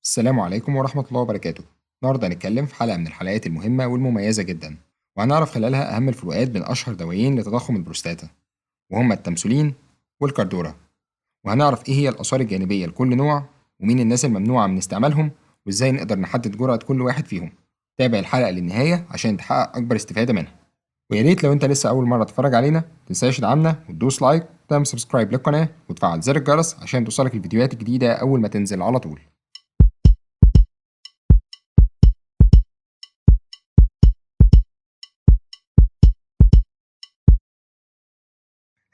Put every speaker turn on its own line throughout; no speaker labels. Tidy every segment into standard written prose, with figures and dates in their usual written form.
السلام عليكم ورحمة الله وبركاته. النهاردة هنتكلم في حلقة من الحلقات المهمة والمميزة جدا، وهنعرف خلالها أهم الفروقات بين أشهر دوايين لتضخم البروستاتا، وهما التمسولين والكاردورا. وهنعرف إيه هي الآثار الجانبية لكل نوع، ومين الناس الممنوعة من استعمالهم، وإزاي نقدر نحدد جرعة كل واحد فيهم. تابع الحلقة للنهاية عشان تحقق أكبر استفادة منها. ويا ريت لو أنت لسه أول مرة تتفرج علينا متنساش تدعمنا وتدوس لايك وتعمل سبسكرايب للقناة وتفعل زر الجرس عشان توصلك الفيديوهات الجديدة أول ما تنزل على طول.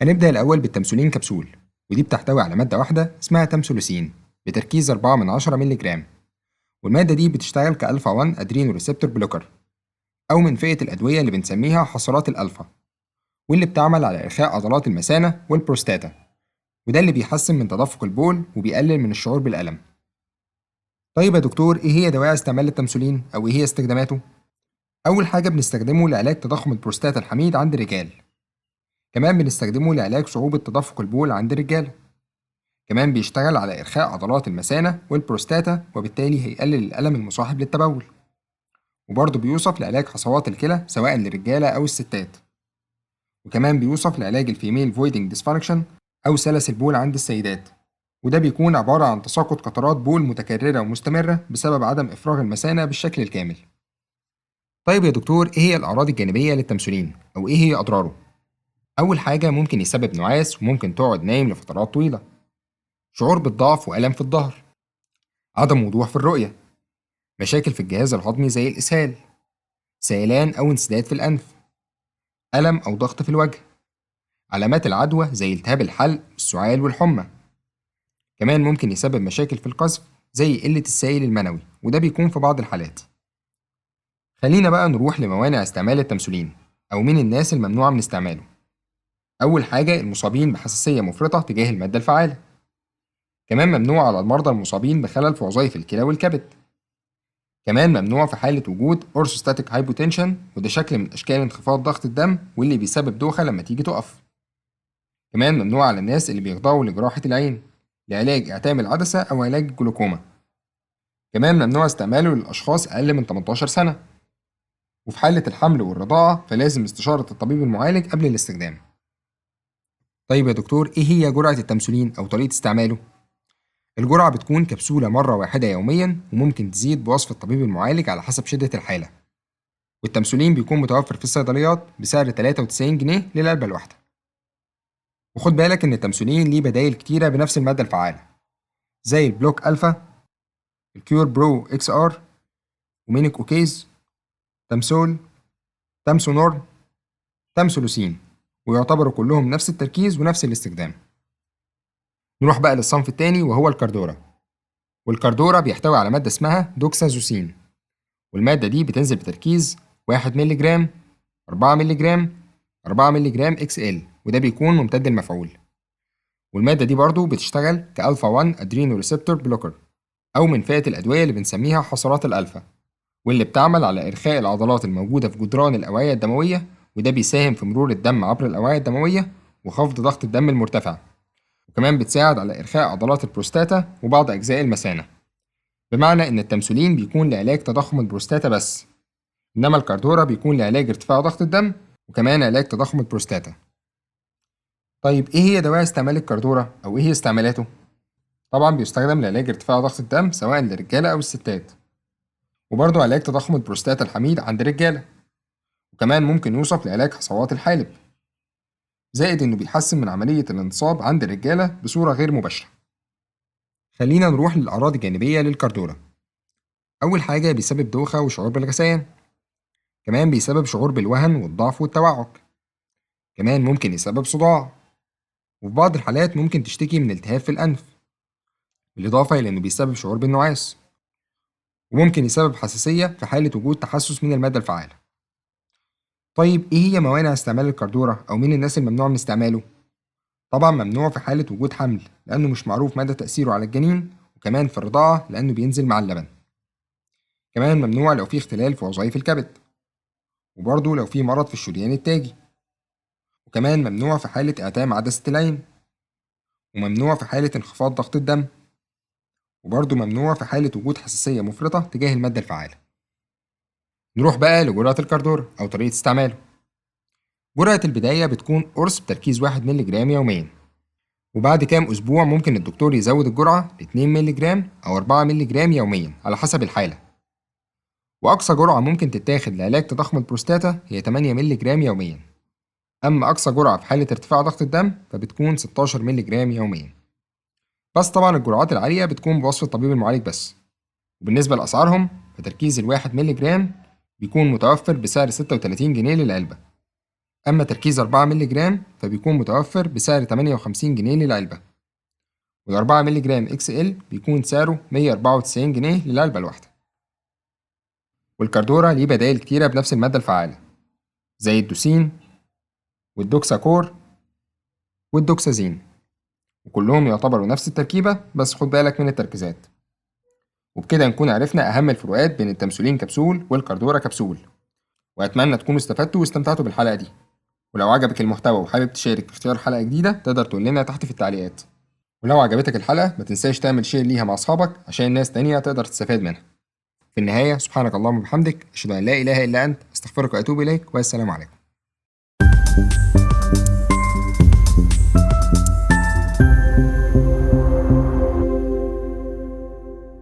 هنبدأ الأول بالتمثولين كبسول، ودي بتحتوي على مادة واحدة اسمها تمثولوسين بتركيز 4 من 10 مللي جرام. والمادة دي بتشتغل كألفا 1 أدرينو ريسبتور بلوكر، أو من فئة الأدوية اللي بنسميها حصرات الألفا، واللي بتعمل على إرخاء عضلات المثانة والبروستاتا، وده اللي بيحسن من تدفق البول وبيقلل من الشعور بالألم. طيب يا دكتور، إيه هي دواعي استعمال التمثولين أو إيه هي استخداماته؟ أول حاجة بنستخدمه لعلاج تضخم البروستاتا الحميد عند الرجال. كمان بنستخدمه لعلاج صعوبة تدفق البول عند الرجالة. كمان بيشتغل على إرخاء عضلات المثانة والبروستاتا، وبالتالي هيقلل الألم المصاحب للتبول. وبرضه بيوصف لعلاج حصوات الكلى سواء للرجالة أو الستات. وكمان بيوصف لعلاج الفيميل فويدنج ديسفانكشن أو سلس البول عند السيدات، وده بيكون عبارة عن تساقط قطرات بول متكررة ومستمرة بسبب عدم إفراغ المثانة بالشكل الكامل. طيب يا دكتور، إيه هي الأعراض الجانبية للتمثولين أو إيه هي أضراره؟ أول حاجة ممكن يسبب نعاس وممكن تقعد نايم لفترات طويلة، شعور بالضعف وألم في الظهر، عدم وضوح في الرؤية، مشاكل في الجهاز الهضمي زي الإسهال، سيلان أو انسداد في الأنف، ألم أو ضغط في الوجه، علامات العدوى زي التهاب الحلق السعال والحمى. كمان ممكن يسبب مشاكل في القذف زي قلة السائل المنوي، وده بيكون في بعض الحالات. خلينا بقى نروح لموانع استعمال التمثولين أو مين الناس الممنوعة من استعماله. أول حاجة المصابين بحساسية مفرطة تجاه المادة الفعالة. كمان ممنوع على المرضى المصابين بخلل في وظائف الكلى والكبد. كمان ممنوع في حالة وجود أورثوستاتيك هايبوتنشن، وده شكل من أشكال انخفاض ضغط الدم واللي بيسبب دوخة لما تيجي تقف. كمان ممنوع على الناس اللي بيخضعوا لجراحة العين لعلاج إعتام العدسة أو علاج الجلوكوما. كمان ممنوع استعماله للأشخاص أقل من 18 سنة. وفي حالة الحمل والرضاعة فلازم استشارة الطبيب المعالج قبل الاستخدام. طيب يا دكتور، إيه هي جرعة التمثولين أو طريقة استعماله؟ الجرعة بتكون كبسولة مرة واحدة يوميا، وممكن تزيد بوصف الطبيب المعالج على حسب شدة الحالة. والتمثولين بيكون متوفر في الصيدليات بسعر 93 جنيه للعلبة الواحدة. وخد بالك إن التمثولين ليه بدايل كتيرة بنفس المادة الفعالة، زي البلوك ألفا، الكيور برو إكس آر، ومينيك أوكيز، تمسول، تامسونورم، تامسولوسين، ويعتبروا كلهم نفس التركيز ونفس الاستخدام. نروح بقى للصنف التاني وهو الكاردورا. والكاردورا بيحتوي على مادة اسمها دوكسازوسين، والمادة دي بتنزل بتركيز 1 مللي جرام، 4 مللي جرام، 4 مللي جرام اكس ال، وده بيكون ممتد المفعول. والمادة دي برضو بتشتغل كألفا 1 أدرينو ريسبتور بلوكر، أو من فئة الأدوية اللي بنسميها حصرات الألفا، واللي بتعمل على إرخاء العضلات الموجودة في جدران الأوعية الدموية، وده بيساهم في مرور الدم عبر الأوعية الدموية وخفض ضغط الدم المرتفع. وكمان بتساعد على إرخاء عضلات البروستاتا وبعض أجزاء المثانة. بمعنى إن التمثولين بيكون لعلاج تضخم البروستاتا بس، إنما الكاردورا بيكون لعلاج ارتفاع ضغط الدم وكمان علاج تضخم البروستاتا. طيب إيه هي دواعي استعمال الكاردورا أو إيه هي استعمالاته؟ طبعا بيستخدم لعلاج ارتفاع ضغط الدم سواء للرجالة أو الستات، وبرضه علاج تضخم البروستاتا الحميد عند الرجالة. وكمان ممكن يوصف لعلاج حصوات الحالب، زائد إنه بيحسن من عملية الانتصاب عند الرجالة بصورة غير مباشرة. خلينا نروح للأعراض الجانبية للكاردورا. أول حاجة بيسبب دوخة وشعور بالغثيان. كمان بيسبب شعور بالوهن والضعف والتوعك. كمان ممكن يسبب صداع، وفي بعض الحالات ممكن تشتكي من التهاب في الأنف، بالإضافة إلى إنه بيسبب شعور بالنعاس. وممكن يسبب حساسية في حالة وجود تحسس من المادة الفعالة. طيب إيه هي موانع استعمال الكاردورا أو مين الناس الممنوع من استعماله؟ طبعا ممنوع في حالة وجود حمل لأنه مش معروف مدى تأثيره على الجنين، وكمان في الرضاعة لأنه بينزل مع اللبن. كمان ممنوع لو في اختلال في وظائف الكبد، وبرضه لو في مرض في الشريان التاجي. وكمان ممنوع في حالة إعتام عدسة العين، وممنوع في حالة انخفاض ضغط الدم. وبرضه ممنوع في حالة وجود حساسية مفرطة تجاه المادة الفعالة. نروح بقى لجرعة الكاردورا أو طريقة استعماله. جرعة البداية بتكون قرص بتركيز 1 مللي جرام يوميا، وبعد كام أسبوع ممكن الدكتور يزود الجرعة ل 2 مللي جرام أو 4 مللي جرام يوميا على حسب الحالة. وأقصى جرعة ممكن تتاخد لعلاج تضخم البروستاتا هي 8 مللي جرام يوميا. أما أقصى جرعة في حالة ارتفاع ضغط الدم فبتكون 16 مللي جرام يوميا. بس طبعا الجرعات العالية بتكون بوصف الطبيب المعالج بس. وبالنسبة لأسعارهم فتركيز الواحد مللي جرام بيكون متوفر بسعر 36 جنيه للعلبة. أما تركيز 4 مللي جرام فبيكون متوفر بسعر 58 جنيه للعلبة. وال4 مللي جرام اكس ال بيكون سعره 194 جنيه للعلبة الواحدة. والكاردورا ليه بدائل كتيرة بنفس المادة الفعالة زي الدوسين والدوكساكور والدوكسازين، وكلهم يعتبروا نفس التركيبة بس خد بالك من التركيزات. وبكده نكون عرفنا أهم الفروقات بين التمسولين كبسول والكاردورا كبسول. وأتمنى تكونوا استفدتوا واستمتعتوا بالحلقة دي. ولو عجبك المحتوى وحابب تشارك في اختيار حلقة جديدة تقدر تقول لنا تحت في التعليقات. ولو عجبتك الحلقة ما تنساش تعمل شير ليها مع أصحابك عشان ناس تانية تقدر تستفاد منها. في النهاية سبحانك اللهم وبحمدك أشهد أن لا إله إلا أنت أستغفرك وأتوب إليك والسلام عليكم.